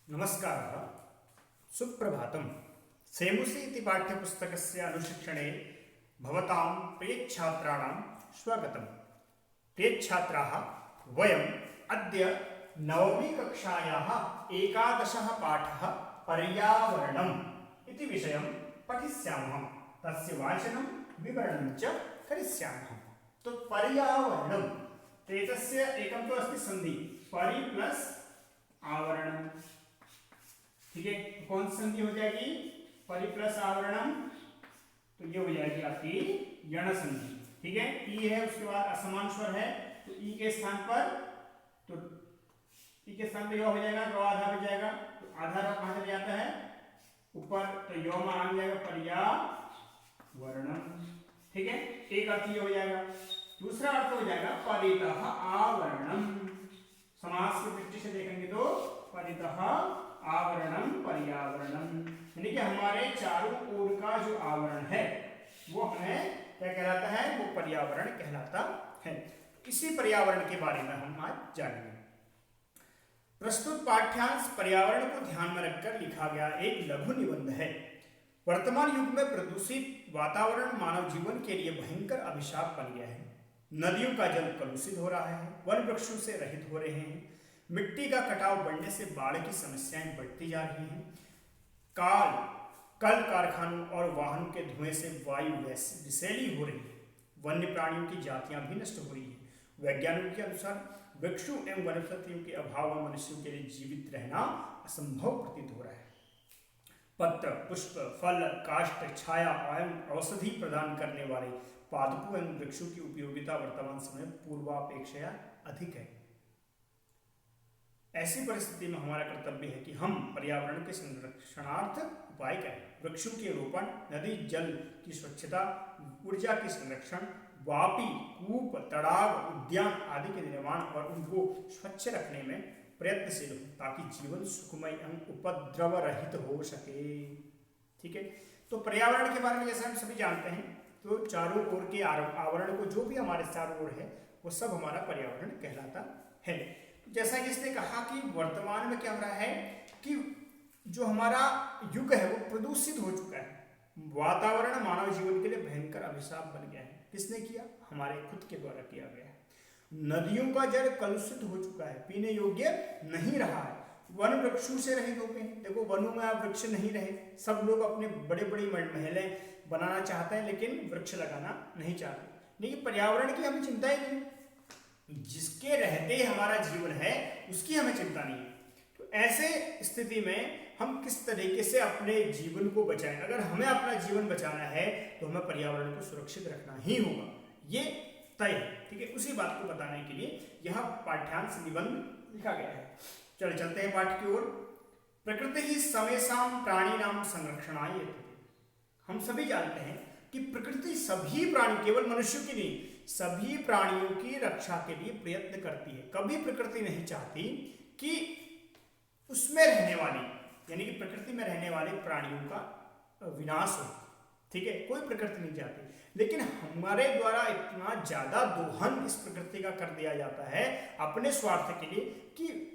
नमस्कारः सुप्रभातम् सेमुसि इति पाठ्यपुस्तकस्य अनुशिक्षणे भवतां प्रियच्छात्राणां स्वागतम्। प्रियच्छात्राः, वयम् अद्य नवमी कक्षायाः 11 पाठः पर्यावरणम् इति विषयं पठिष्यामः। तस्य वाचनं विवरणं च करिष्यामः। तो पर्यावरणम् एतस्य एकं तु अस्ति संधि परि प्लस आवरणम। ठीक है, कौन सी संधि हो जाएगी? परि प्लस आवरणम, तो ये हो जाएगी आपकी यण संधि। ठीक है, ई है, उसके बाद असमान स्वर है, तो ई के स्थान पर य हो जाएगा, तो आधा हो जाएगा। तो आधा कहां चले जाता है? ऊपर, तो यो में आ जाएगा पर्यावरणम। ठीक है, एक अर्थ ये हो जाएगा। दूसरा अर्थ हो जाएगा परितः आवरणम। समास की दृष्टि से देखेंगे तो परितः आवरणम पर्यावरणम, यानी कि हमारे चारों ओर का जो आवरण है वो हमें क्या कहलाता है? वो पर्यावरण कहलाता है। इसी पर्यावरण के बारे में हम आज जानेंगे। प्रस्तुत पाठ्यांश पर्यावरण को ध्यान में रखकर लिखा गया एक लघु निबंध है। वर्तमान युग में प्रदूषित वातावरण मानव जीवन के लिए भयंकर अभिशाप बन गया है। नदियों का जल कलुषित हो रहा है, वन वृक्षों से रहित हो रहे हैं, मिट्टी का कटाव बढ़ने से बाढ़ की समस्याएं बढ़ती जा रही हैं, कल कारखानों और वाहनों के धुएं से वायु विषैली हो रही है, वन्य प्राणियों की जातियां भी नष्ट हो रही हैं। वैज्ञानिकों के अनुसार वृक्षों एवं वनस्पतियों के अभाव में मनुष्यों के लिए जीवित रहना असंभव प्रतीत हो रहा है। पत्र, पुष्प, फल, काष्ठ, छाया एवं औषधि प्रदान करने वाले पादपों एवं वृक्षों की उपयोगिता वर्तमान समय पूर्वापेक्षा अधिक है। ऐसी परिस्थिति में हमारा कर्तव्य है कि हम पर्यावरण के संरक्षणार्थ उपाय करें। वृक्षों के रोपण, नदी जल की स्वच्छता, ऊर्जा की संरक्षण, वापी, कूप, तड़ाव, उद्यान आदि के निर्माण और उनको स्वच्छ रखने में प्रयत्नशील हो, ताकि जीवन सुखमय एवं उपद्रव रहित हो सके। ठीक है, तो पर्यावरण के बारे में जैसे हम सभी जानते हैं, तो चारों ओर के आवरण को, जो भी हमारे चारों ओर है, वो सब हमारा पर्यावरण कहलाता है। जैसा कि इसने कहा कि वर्तमान में क्या हो रहा है कि जो हमारा युग है वो प्रदूषित हो चुका है। वातावरण मानव जीवन के लिए भयंकर अभिशाप बन गया है। किसने किया? हमारे खुद के द्वारा किया गया है। नदियों का जल कलुषित हो चुका है, पीने योग्य नहीं रहा है। वन वृक्षों से रहित हो गए। देखो, वनों में अब वृक्ष नहीं रहे। सब लोग अपने बड़े बड़ी महलें बनाना चाहते हैं, लेकिन वृक्ष लगाना नहीं चाहते। लेकिन पर्यावरण की हमें चिंता ही नहीं। जिसके रहते हमारा जीवन है उसकी हमें चिंता नहीं है। तो ऐसे स्थिति में हम किस तरीके से अपने जीवन को बचाएं? अगर हमें अपना जीवन बचाना है तो हमें पर्यावरण को सुरक्षित रखना ही होगा, ये तय है। ठीक है, उसी बात को बताने के लिए यह पाठ्यांश निबंध लिखा गया है। चलते हैं पाठ की ओर। प्रकृति ही समेषां प्राणिनां संरक्षणाय। हम सभी जानते हैं कि प्रकृति सभी प्राणी, केवल मनुष्यों की नहीं, सभी प्राणियों की रक्षा के लिए प्रयत्न करती है। कभी प्रकृति नहीं चाहती कि उसमें रहने वाली, यानी कि प्रकृति में रहने वाले प्राणियों का विनाश हो। ठीक है, कोई प्रकृति नहीं चाहती, लेकिन हमारे द्वारा इतना ज्यादा दोहन इस प्रकृति का कर दिया जाता है अपने स्वार्थ के लिए कि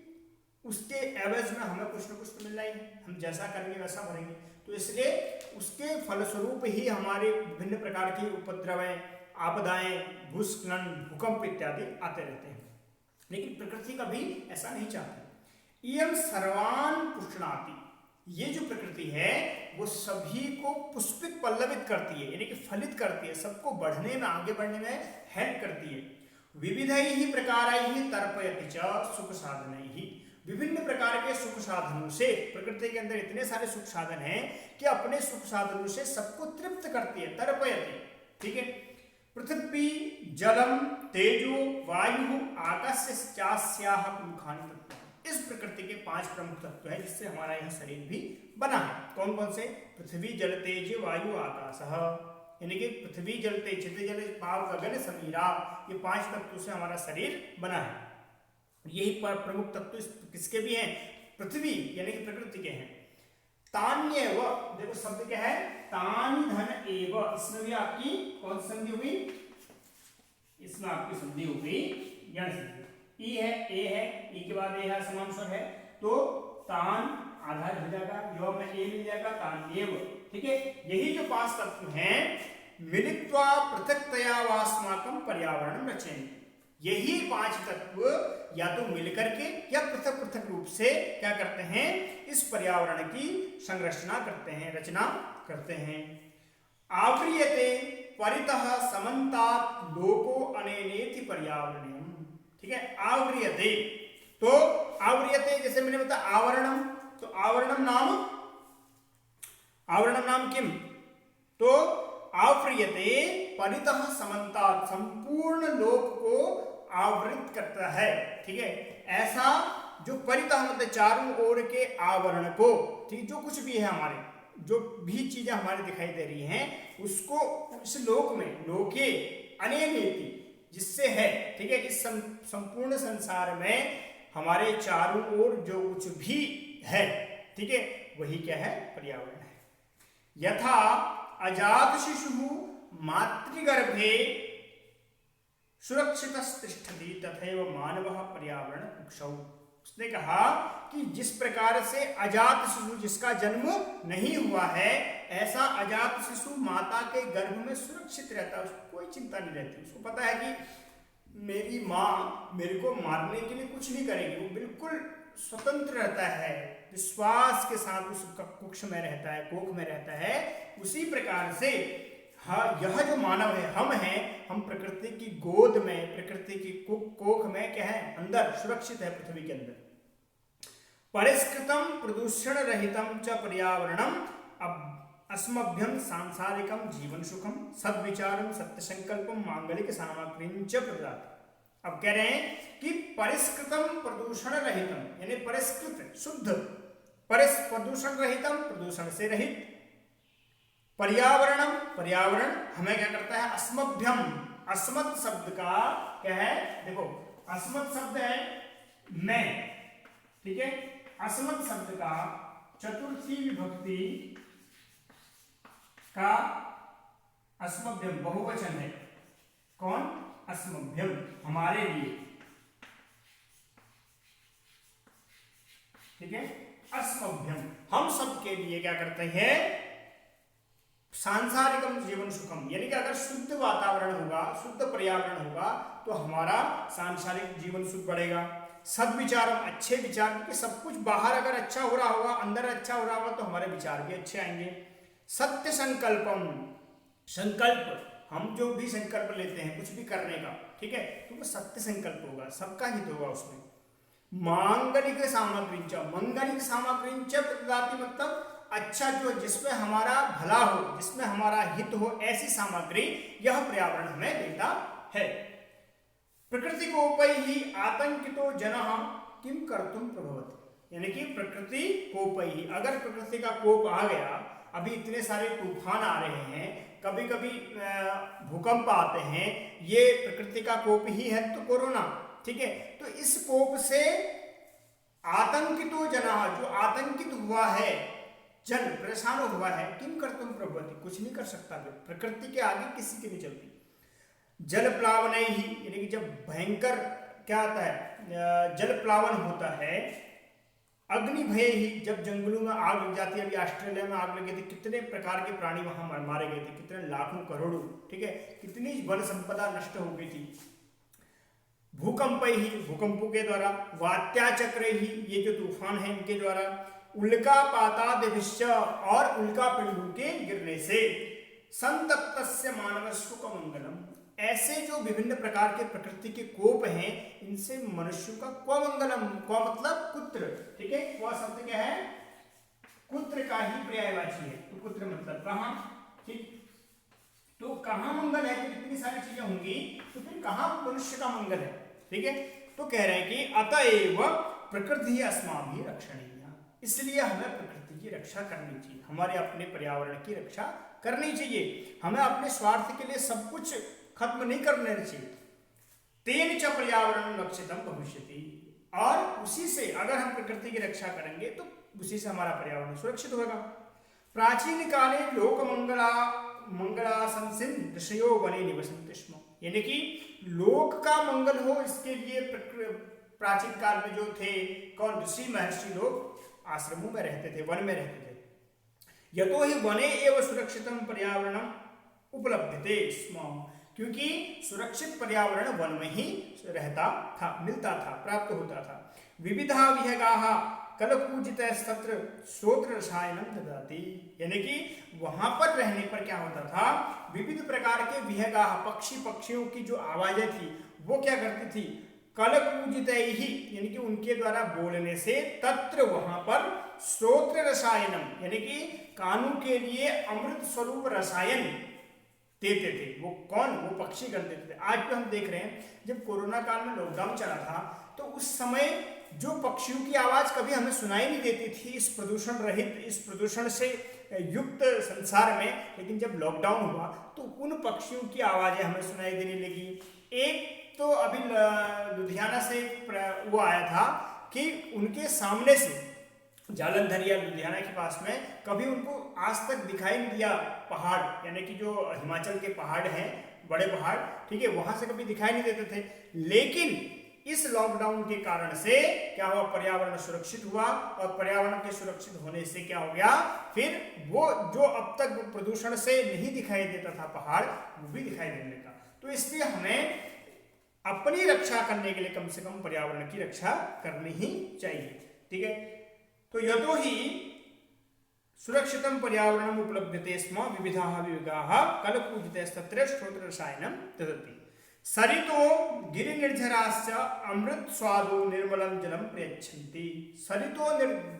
उसके एवज में हमें कुछ न कुछ तो मिल रहा है। हम जैसा करेंगे वैसा भरेंगे। तो इसलिए उसके फलस्वरूप ही हमारे विभिन्न प्रकार की उपद्रवें, आपदाएं, भूस्खलन, भूकंप इत्यादि आते रहते हैं। लेकिन प्रकृति कभी ऐसा नहीं चाहती। इयं सर्वान् पुष्णाति, ये जो प्रकृति है वो सभी को पुष्पित पल्लवित करती है, यानी कि फलित करती है, सबको बढ़ने में, आगे बढ़ने में हेल्प करती है। विविधैः प्रकारैः तर्पयति च सुख साधनैः, विभिन्न प्रकार के सुख साधनों से, प्रकृति के अंदर इतने सारे सुख साधन हैं कि अपने सुख साधनों से सबको तृप्त करती है, तर्पयति। ठीक है, पृथ्वी जलम तेजो वायु आकाशस्यास्याः प्रमुखानि तत्त्वानि। इस प्रकृति के 5 प्रमुख तत्व हैं जिससे हमारा यह शरीर भी बना है। कौन कौन से? पृथ्वी जल तेज वायु आकाशः, यानी कि पृथ्वी जल तेज, क्षितिज जल पाव गगन समीरा, ये 5 तत्वों से हमारा शरीर बना है। यही प्रमुख तत्व किसके भी हैं? पृथ्वी यानी कि प्रकृति के हैं। तान्येव, देखो शब्द क्या है? तानि धन एव, इसमें भी आपकी कौन संधि हुई? इसमें आपकी संधि हो गई यण संधि। ई है, ए है, ई के बाद ए है, समान स्वर है, तो तान आधार हो जाएगा, यो में ए मिल जाएगा, तान एव। ठीक है, यही जो 5 तत्व हैं मिलित्वा पृथक्तया वास्माकं पर्यावरणं रचयन्ति। यही 5 तत्व या तो मिलकर के या पृथक पृथक रूप से क्या करते हैं, इस पर्यावरण की संरचना करते हैं, रचना करते हैं। आवृयते परितः समन्तात् लोको अनेनेति पर्यावरणम्। ठीक है, आवृयते, तो आवृयते जैसे मैंने बताया आवरणम, तो आवरणम नाम किम, तो आवृयते परितः समन्तात्, संपूर्ण लोक को आवृत करता है। ठीक है, ऐसा जो परितः मतलब चारों ओर के आवरण को, ठीक, जो कुछ भी है हमारे, जो भी चीजें हमारे दिखाई दे रही हैं उसको इस लोक में, लोके अनेनेति जिससे है, ठीक है, इस संपूर्ण संसार में हमारे चारों ओर जो कुछ भी है, ठीक है, वही क्या है, पर्यावरण है। यथा अजात शिशु मातृगर्भे सुरक्षितस्तिष्ठति तथैव मानवः पर्यावरण कुक्षौ। उसने कहा कि जिस प्रकार से अजात शिशु जिसका जन्म नहीं हुआ है, ऐसा अजात शिशु माता के गर्भ में सुरक्षित रहता है, उसको कोई चिंता नहीं रहती, उसको पता है कि मेरी माँ मेरे को मारने के लिए कुछ नहीं करेगी, वो बिल्कुल स्वतंत्र रहता है, विश्वास के साथ उसका कुक्ष में रहता है, कोख में रहता है। उसी प्रकार से हाँ, यह जो मानव है, हम हैं, हम प्रकृति की गोद में, प्रकृति की कोख में क्या है, अंदर सुरक्षित है, पृथ्वी के अंदर। परिष्कृतम प्रदूषण रहितम च पर्यावरणम अस्मभ्यम सांसारिकम जीवन सुखम सद्विचारम सत्य संकल्पम मांगलिक सामग्रीं च प्रददाति। अब कह रहे हैं कि परिष्कृतम प्रदूषण रहितम, यानी परिष्कृत शुद्ध, प्रदूषण रहितम प्रदूषण से रहित, पर्यावरणम पर्यावरण हमें क्या करता है, अस्मभ्यम, अस्मत् शब्द का क्या है, देखो अस्मत् शब्द है मैं, ठीक है, अस्मत् शब्द का चतुर्थी विभक्ति का अस्मभ्यम बहुवचन है, कौन, अस्मभ्यम, हमारे लिए, ठीक है, अस्मभ्यम, हम सबके लिए क्या करते हैं, सांसारिकम जीवन सुखम, यानी कि अगर शुद्ध वातावरण होगा, शुद्ध पर्यावरण होगा तो हमारा सांसारिक जीवन सुख बढ़ेगा। सद्विचारम, अच्छे विचार, क्योंकि सब कुछ बाहर अगर अच्छा हो रहा होगा, अंदर अच्छा हो रहा होगा तो हमारे विचार भी अच्छे आएंगे। सत्य संकल्पम, संकल्प, हम जो भी संकल्प लेते हैं कुछ भी करने का, ठीक है, तो वो सत्य संकल्प होगा, सबका हित होगा उसमें। मांगलिक सामग्री, मंगलिक सामग्री प्रददाति, मतलब अच्छा जो जिसमें हमारा भला हो, जिसमें हमारा हित हो, ऐसी सामग्री यह पर्यावरण हमें देता है। प्रकृति कोपैहि आतंकितो जनः किम कर्तुम प्रभवति, यानी कि प्रकृति कोपैहि, अगर प्रकृति का कोप आ गया, अभी इतने सारे तूफान आ रहे हैं, कभी कभी भूकंप आते हैं, ये प्रकृति का कोप ही है, तो कोरोना, ठीक है, तो इस कोप से आतंकितो जनः, जो आतंकित हुआ है, जन परेशान हुआ है, किम कर्तुम प्रभवति, कुछ नहीं कर सकता, प्रकृति के आगे किसी की नहीं चलती। जल प्लावन ही, यानी कि जब भयंकर क्या आता है, जल प्लावन होता है। अग्नि भय ही, जब जंगलों में आग लग जाती है, अभी ऑस्ट्रेलिया में आग लगी थी, कितने प्रकार के प्राणी वहां मारे गए थे, कितने लाखों करोड़ों, ठीक है, कितनी वन संपदा नष्ट हो गई थी। भूकंप ही, भूकंपों के द्वारा, वात्याचक्र ही, ये जो तूफान है इनके द्वारा, उल्कापातादिभिश्च, और उल्का पिंडों के गिरने से, संतप्तस्य मानवस्य को मंगलम, ऐसे जो विभिन्न प्रकार के प्रकृति के कोप हैं, इनसे मनुष्य का क्व मंगलम, क्व मतलब पुत्र, ठीक है, क्व शब्द क्या है, पुत्र का ही पर्यायवाची है, तो पुत्र मतलब कहां, ठीक, तो कहां मंगल है, तो इतनी सारी चीजें होंगी, तो फिर कहां मनुष्य का मंगल है, ठीक है। तो कह रहे हैं कि अतएव प्रकृति अस्माभिः रक्षणीय, इसलिए हमें प्रकृति की रक्षा करनी चाहिए, हमारे अपने पर्यावरण की रक्षा करनी चाहिए, हमें अपने स्वार्थ के लिए सब कुछ खत्म नहीं करना चाहिए। तेन च पर्यावरण रक्षितम भविष्यति, और उसी से अगर हम प्रकृति की रक्षा करेंगे तो उसी से हमारा पर्यावरण सुरक्षित होगा। प्राचीन काले लोक मंगलाशंसिन ऋषयो वने निवसन्ति स्म, यानी कि लोक का मंगल हो, इसके लिए प्राचीन काल में जो थे कौन, ऋषि महर्षि लोग आश्रमों में रहते थे, वन में रहते थे। यतो ही वने एव सुरक्षितम पर्यावरणम उपलभ्यते स्म, क्योंकि सुरक्षित पर्यावरण वन में ही रहता था, मिलता था, प्राप्त होता था। विविधा विहगाः कलपूजितस्तत्र श्रोत्र रसायनम ददाति, यानी कि वहां पर रहने पर क्या होता था, विविध प्रकार के विहगाः पक्षियों की जो आवाजें थी वो क्या करती थी, कलपूजित ही, यानी कि उनके द्वारा बोलने से, तत्र वहां पर श्रोत्र रसायनम, यानी कि कानों के लिए अमृत स्वरूप रसायन देते थे। वो कौन, वो पक्षीगण देते थे। आज भी हम देख रहे हैं, जब कोरोना काल में लॉकडाउन चला था तो उस समय जो पक्षियों की आवाज कभी हमें सुनाई नहीं देती थी इस प्रदूषण रहित, इस प्रदूषण से युक्त संसार में, लेकिन जब लॉकडाउन हुआ तो उन पक्षियों की आवाजें हमें सुनाई देने लगी। एक तो अभी लुधियाना से वो आया था कि उनके सामने से जालंधर या लुधियाना के पास में कभी उनको आज तक दिखाई नहीं दिया पहाड़, यानी कि जो हिमाचल के पहाड़ हैं, बड़े पहाड़, ठीक है, वहां से कभी दिखाई नहीं देते थे। लेकिन इस लॉकडाउन के कारण से क्या हुआ, पर्यावरण सुरक्षित हुआ, और पर्यावरण के सुरक्षित होने से क्या हो गया, फिर वो जो अब तक प्रदूषण से नहीं दिखाई देता था पहाड़, वो भी दिखाई देने लगा। तो इसलिए हमें अपनी रक्षा करने के लिए कम से कम पर्यावरण की रक्षा करनी ही चाहिए, ठीक है। तो यतो ही सुरक्षितम पर्यावरणम उपलभ्यते स्म विविधाः विहगाः कलपूजितस्तत्र श्रोत्र रसायनम ददति। सरितो गिरिनिर्झराश्च अमृत स्वादो निर्मलं जलम प्रयच्छन्ति। सरितो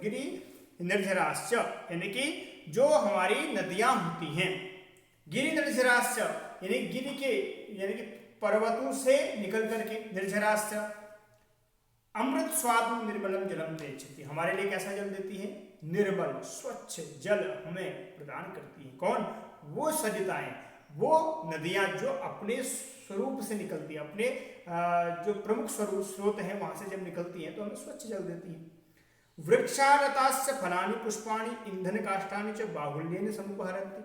गिरि निर्झराश्च, यानी कि जो हमारी नदियां होती हैं, गिरि निर्झराश्च यानी गिरि के, यानी कि पर्वतों से निकल करके, निर्झराश्च अमृत स्वादु निर्मलम जलम प्रयच्छन्ति, हमारे लिए कैसा जल देती है, निर्मल स्वच्छ जल हमें प्रदान करती है। कौन, वो सरिताएं, वो नदियां जो अपने स्वरूप से निकलती है, अपने जो प्रमुख स्वरूप स्रोत हैं वहां से जब निकलती हैं तो हमें स्वच्छ जल देती हैं। वृक्षालताश्च फलानि पुष्पाणि ईंधन काष्ठानि च बाहुल्येन समुपहरन्ति,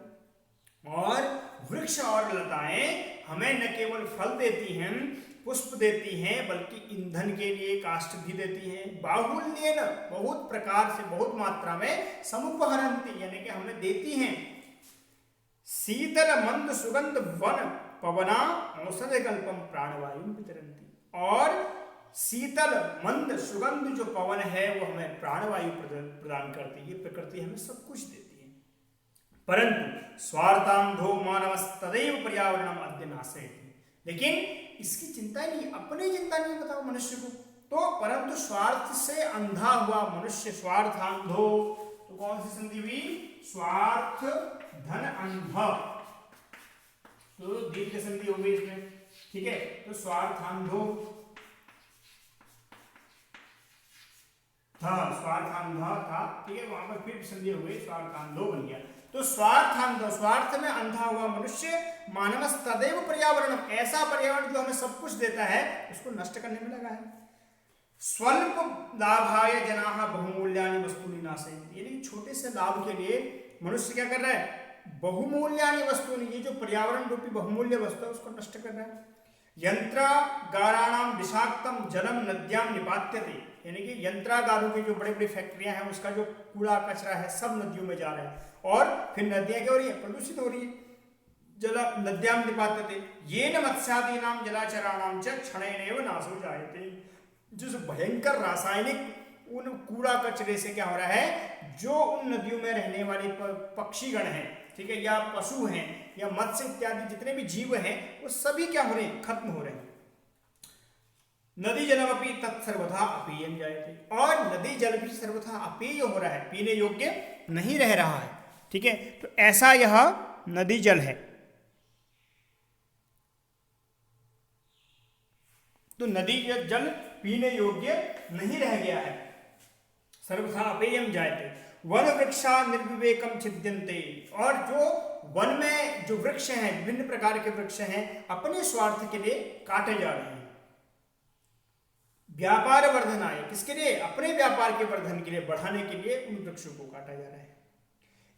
और वृक्ष और लताएं हमें न केवल फल देती हैं, पुष्प देती हैं, बल्कि ईंधन के लिए काष्ठ भी देती हैं। बाहुल्येन, बहुत प्रकार से, बहुत मात्रा में, समुपहरन्ति यानी कि हमें देती हैं। शीतल मंद सुगंध वन पवना औषधि कल्पम प्राणवायु वितरन्ति, और शीतल मंद सुगंध जो पवन है वो हमें प्राणवायु प्रदान करती है। प्रकृति हमें सब कुछ देती है, परंतु स्वार्थांधो मानवस्तदैव पर्यावरणम अद्य नाशयति, लेकिन इसकी चिंता नहीं, अपनी चिंता नहीं बताओ मनुष्य को, तो परंतु स्वार्थ से अंधा हुआ मनुष्य, स्वार्थांधो, तो कौन सी संधि हुई, स्वार्थ धन अंध, तो दीर्घ संधि हो गई इसमें, ठीक है। तो स्वार्थांधो था, स्वार्थांधा था, ठीक है, वहां पर फिर संधि हो गई, स्वार्थांधो बन गया। तो स्वार्थांधो, स्वार्थ में अंधा हुआ मनुष्य, मानवस तदैव पर्यावरण, ऐसा पर्यावरण जो हमें सब कुछ देता है उसको नष्ट करने में लगा है। स्वल्प लाभाय जनाः बहुमूल्यानि वस्तूनि नाशयन्ति, यानी छोटे से लाभ के लिए मनुष्य क्या कर रहा है, बहुमूल्यानि वस्तूनि, ये जो पर्यावरण रूपी बहुमूल्य वस्तु है उसको नष्ट कर रहा है। यंत्रागाराणाम विषाक्तम जलम नद्याम निपात्यते, यानी कि यंत्रागारों की जो बड़ी बड़ी फैक्ट्रियां हैं उसका जो कूड़ा कचरा है सब नदियों में जा रहा है, और फिर नदियां क्या हो रही है, प्रदूषित हो रही है। जल नद्याम निपात्यते येन मत्स्यादीनाम जलाचराणाम च क्षणेनैव नाशो जायते, जिस भयंकर रासायनिक उन कूड़ा कचरे से क्या हो रहा है, जो उन नदियों में रहने वाले पक्षीगण हैं, ठीक है, या पशु हैं, या मत्स्य इत्यादि जितने भी जीव हैं, वो सभी क्या हो रहे हैं, खत्म हो रहे हैं। नदी जलमपि तत्सर्वथा अपेयम जायते, और नदी जल भी सर्वथा अपेय हो रहा है, पीने योग्य नहीं रह रहा है, ठीक है। तो ऐसा यह नदी जल है। तो नदी जल पीने योग्य नहीं रह गया है, सर्वथा अपेयम जायते। वन वृक्षा निर्विवेकम छिद्यन्ते, और जो वन में जो वृक्ष हैं, विभिन्न प्रकार के वृक्ष हैं, अपने स्वार्थ के लिए काटे जा रहे हैं। व्यापार वर्धनाय, किसके लिए, अपने व्यापार के वर्धन के लिए, बढ़ाने के लिए उन वृक्षों को काटा जा रहा है।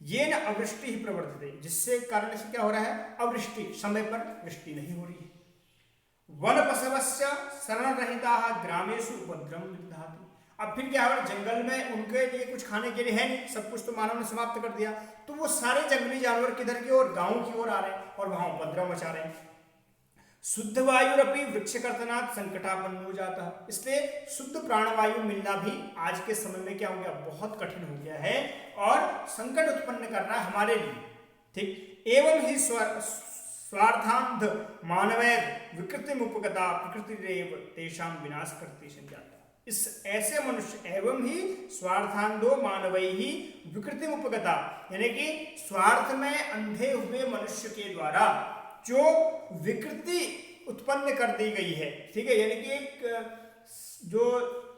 ये न अवृष्टि ही प्रवर्तते, जिससे कारण से क्या हो रहा है, अवृष्टि, समय पर वृष्टि नहीं हो रही है। वन पशवस्य शरण रहिताः ग्रामेषु उपद्रवं विदधाति, अब फिर क्या है, जंगल में उनके लिए कुछ खाने के लिए है नहीं, सब कुछ तो मानव ने समाप्त कर दिया, तो वो सारे जंगली जानवर किधर की ओर, गांव की ओर आ रहे हैं और वहां उपद्रव मचा रहे हैं। शुद्ध वायुरपि वृक्षकर्तनात् संकटापन्न हो जाता है, इसलिए शुद्ध प्राणवायु मिलना भी आज के समय में क्या हो गया, बहुत कठिन हो गया है और संकट उत्पन्न कर रहा है हमारे लिए। ठीक, एवं ही स्वार्थांध मानवैर विकृतिम उपगता प्रकृतिरेव तेषां विनाश करती संजाता। इस ऐसे मनुष्य, एवं ही स्वार्थांधो मानवै ही विकृतिम उपगता, यानी कि स्वार्थ में अंधे हुए मनुष्य के द्वारा जो विकृति उत्पन्न कर दी गई है, ठीक है, यानी कि एक जो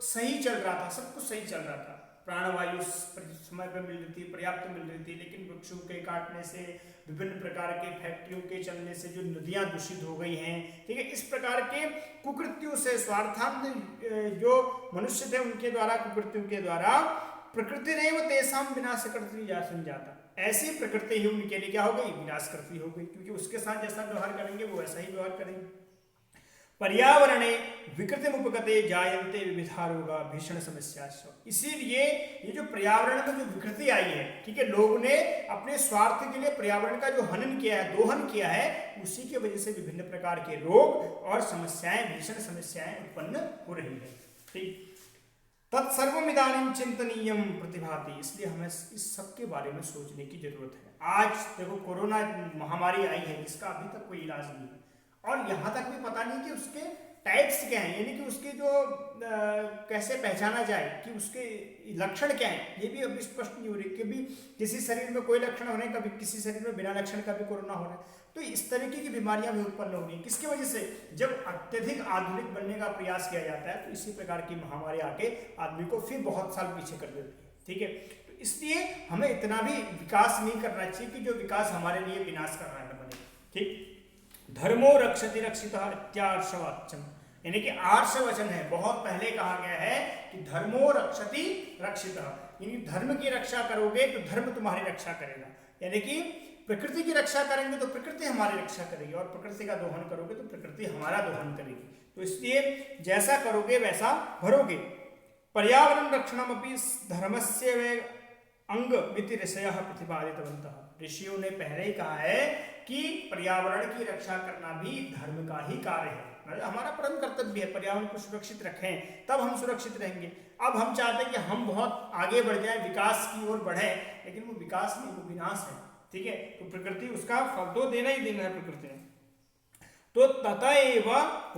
सही चल रहा था, सब कुछ सही चल रहा था, प्राणवायु समय पर मिल रही थी, पर्याप्त मिल रही थी, लेकिन वृक्षों के काटने से, विभिन्न प्रकार के फैक्ट्रियों के चलने से जो नदियां दूषित हो गई हैं, ठीक है, इस प्रकार के कुकृत्यों से स्वार्थांध जो मनुष्य थे उनके द्वारा, कुकृत्यों के द्वारा प्रकृतिरेव तेषां विनाश करती जा संजाता, ऐसी प्रकृति ही उनके लिए क्या हो गई, विनाश करती हो गई, क्योंकि उसके साथ जैसा व्यवहार करेंगे वो वैसा ही व्यवहार करेंगे। पर्यावरणे विकृतिमुपगते जायन्ते विविधा रोगा भीषण समस्या। इसीलिए ये जो पर्यावरण में जो विकृति आई है, ठीक है, लोगों ने अपने स्वार्थ के लिए पर्यावरण का जो हनन किया है, दोहन किया है, उसी की वजह से विभिन्न प्रकार के रोग और समस्याएं, भीषण समस्याएं उत्पन्न हो रही है। ठीक, तत्सर्वम इदानीं चिंतनीयम प्रतिभाति, इसलिए हमें इस सब के बारे में सोचने की जरूरत है। आज देखो कोरोना महामारी आई है जिसका अभी तक कोई इलाज नहीं है, और यहाँ तक भी पता नहीं कि उसके टाइप्स क्या हैं, यानी कि उसके जो कैसे पहचाना जाए कि उसके लक्षण क्या हैं, ये भी अभी स्पष्ट नहीं हो रही, कि भी किसी शरीर में कोई लक्षण हो रहे हैं, कभी किसी शरीर में बिना लक्षण का भी कोरोना हो रहा है। तो इस तरीके की बीमारियां भी उत्पन्न हो रही हैं, किसकी वजह से, जब अत्यधिक आधुनिक बनने का प्रयास किया जाता है, तो इसी प्रकार की महामारी आके आदमी को फिर बहुत साल पीछे कर देती है। ठीक है, तो इसलिए हमें इतना भी विकास नहीं करना चाहिए कि जो विकास हमारे लिए विनाश कर रहा है बने। ठीक, धर्मो रक्षति रक्षितः इत्यार्षवाच्यम, यानी कि आर्ष वचन है, बहुत पहले कहा गया है कि धर्मो रक्षति रक्षितः, यानी धर्म की रक्षा करोगे तो धर्म तुम्हारी रक्षा करेगा, यानी कि प्रकृति की रक्षा करेंगे तो प्रकृति हमारी रक्षा करेगी, और प्रकृति का दोहन करोगे तो प्रकृति हमारा दोहन करेगी। तो इसलिए जैसा करोगे वैसा भरोगे। पर्यावरण रक्षणमपि धर्मस्य अंग मिति ऋषयः प्रतिपादितवन्तः, ऋषियों ने पहले ही कहा है कि पर्यावरण की रक्षा करना भी धर्म का ही कार्य है, मतलब हमारा परम कर्तव्य है, पर्यावरण को सुरक्षित रखें तब हम सुरक्षित रहेंगे। अब हम चाहते हैं कि हम बहुत आगे बढ़ जाएं, विकास की ओर बढ़े, लेकिन वो विकास नहीं, वो विनाश है। ठीक है, तो प्रकृति उसका फल तो देना ही देना है प्रकृति ने। तो ततएव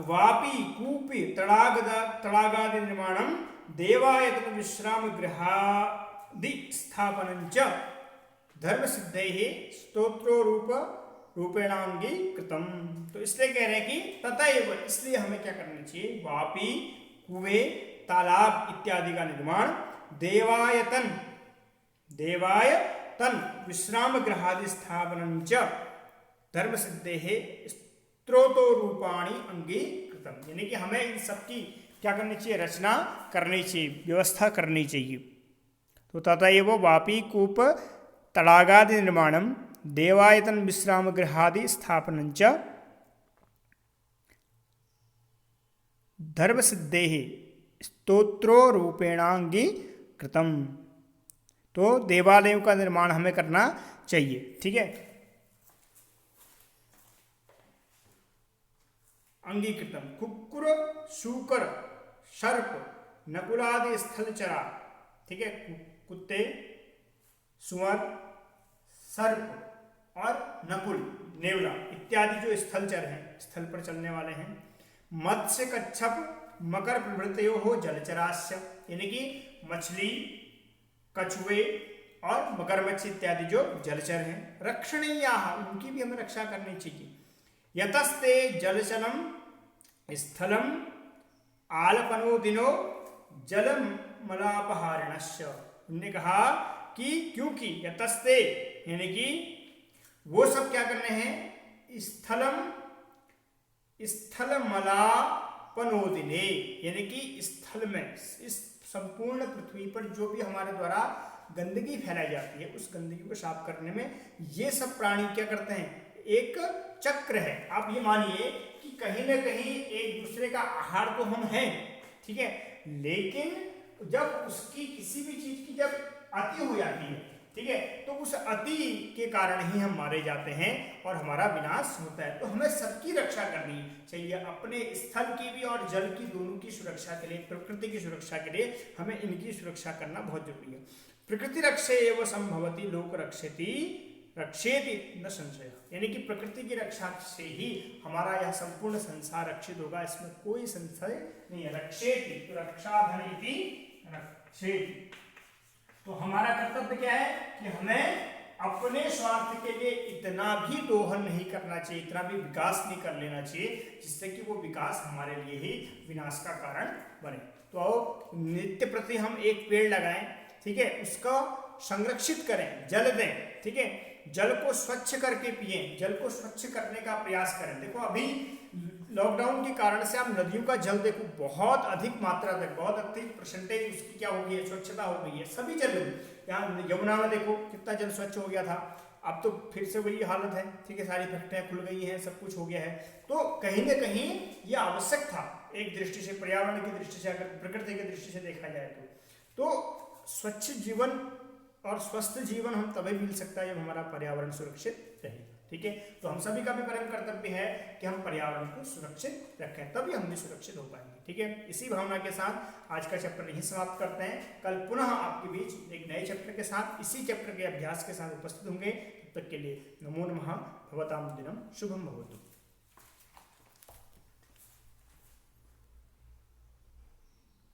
वापी कूपी तड़ागादि निर्माणम देवायतन विश्राम गृहादि स्थापनञ्च धर्म सिद्धैः स्तोत्रो रूपेणांगी कृतम। तो इसलिए कह रहे हैं कि ततएव, इसलिए हमें क्या करना चाहिए, वापी कुएं तालाब इत्यादि का निर्माण देवायतन विश्राम गृहादि स्थापनञ्च धर्म सिद्धेः स्तोत्रो रूपाणि अंगीकृतम, यानी कि हमें इन सब की क्या करनी चाहिए, रचना करनी चाहिए, व्यवस्था करनी चाहिए। तो ततएव वापी कूप तड़ागादि निर्माणम देवायतन विश्राम गृहादि स्थापनञ्च धर्म सिद्धेः स्तोत्रो रूपेणांगी कृतम। तो देवालयों का निर्माण हमें करना चाहिए। ठीक है, अंगीकृतम, कुक्कुर शूकर सर्प नकुलादि स्थलचरा, ठीक है, कुत्ते सुअर सर्प और नकुल नेवला इत्यादि जो स्थलचर हैं, स्थल पर चलने वाले हैं। मत्स्य कच्छप मकर प्रभृतयो हो जलचरास्य, यानी कि मछली कछुए और मगरमच्छ इत्यादि जो जलचर हैं। रक्षणीयाः, उनकी भी हमें रक्षा करनी चाहिए। यतस्ते जलचलम स्थलम आलपनो दिनो जलम मलापहारिणस्य, उन्होंने कहा कि क्योंकि यतस्ते, यानी कि वो सब क्या करने हैं, स्थलमलापनोदिने, यानी कि स्थल में, इस संपूर्ण पृथ्वी पर जो भी हमारे द्वारा गंदगी फैलाई जाती है उस गंदगी को साफ करने में ये सब प्राणी क्या करते हैं, एक चक्र है। आप ये मानिए कि कहीं ना कहीं एक दूसरे का आहार तो हम हैं, ठीक है, लेकिन जब उसकी किसी भी चीज की जब अति हो जाती है, ठीक है, तो उस अति के कारण ही हम मारे जाते हैं और हमारा विनाश होता है। तो हमें सबकी रक्षा करनी चाहिए, अपने स्थल की भी और जल की, दोनों की सुरक्षा के लिए, प्रकृति की सुरक्षा के लिए हमें इनकी सुरक्षा करना बहुत जरूरी है। प्रकृति रक्षे एवं संभवती लोक रक्षेति रक्षेति न संशय, यानी कि प्रकृति की रक्षा से ही हमारा यह संपूर्ण संसार रक्षित होगा, इसमें कोई संशय नहीं है। रक्षेति तो रक्षाधन इति रक्षेति, तो हमारा कर्तव्य क्या है कि हमें अपने स्वार्थ के लिए इतना भी दोहन नहीं करना चाहिए, इतना भी विकास नहीं कर लेना चाहिए जिससे कि वो विकास हमारे लिए ही विनाश का कारण बने। तो आओ नित्य प्रति हम एक पेड़ लगाएं, ठीक है, उसका संरक्षित करें, जल दें, ठीक है, जल को स्वच्छ करके पिएं, जल को स्वच्छ करने का प्रयास करें। देखो अभी लॉकडाउन के कारण से आप नदियों का जल देखो बहुत अधिक मात्रा में, बहुत अधिक परसेंटेज उसकी क्या हो गई है, स्वच्छता हो गई है सभी जगह। यहाँ यमुना में देखो कितना जल स्वच्छ हो गया था, अब तो फिर से वही हालत है, ठीक है, सारी फैक्ट्रियाँ खुल गई हैं, सब कुछ हो गया है। तो कहीं ना कहीं ये आवश्यक था एक दृष्टि से, पर्यावरण की दृष्टि से, अगर प्रकृति की दृष्टि से देखा जाए तो स्वच्छ जीवन और स्वस्थ जीवन हम तभी मिल सकता है जब हमारा पर्यावरण सुरक्षित रहेगा, ठीक है। तो हम सभी का भी परम कर्तव्य है कि हम पर्यावरण को सुरक्षित रखें, तभी हम भी सुरक्षित हो पाएंगे, ठीक है। इसी भावना के साथ आज का चैप्टर यहीं समाप्त करते हैं। कल पुनः आपके बीच एक नए चैप्टर के साथ, इसी चैप्टर के अभ्यास के साथ उपस्थित होंगे। तब तक के लिए नमो नमः, भवतां दिनम शुभम भवतु।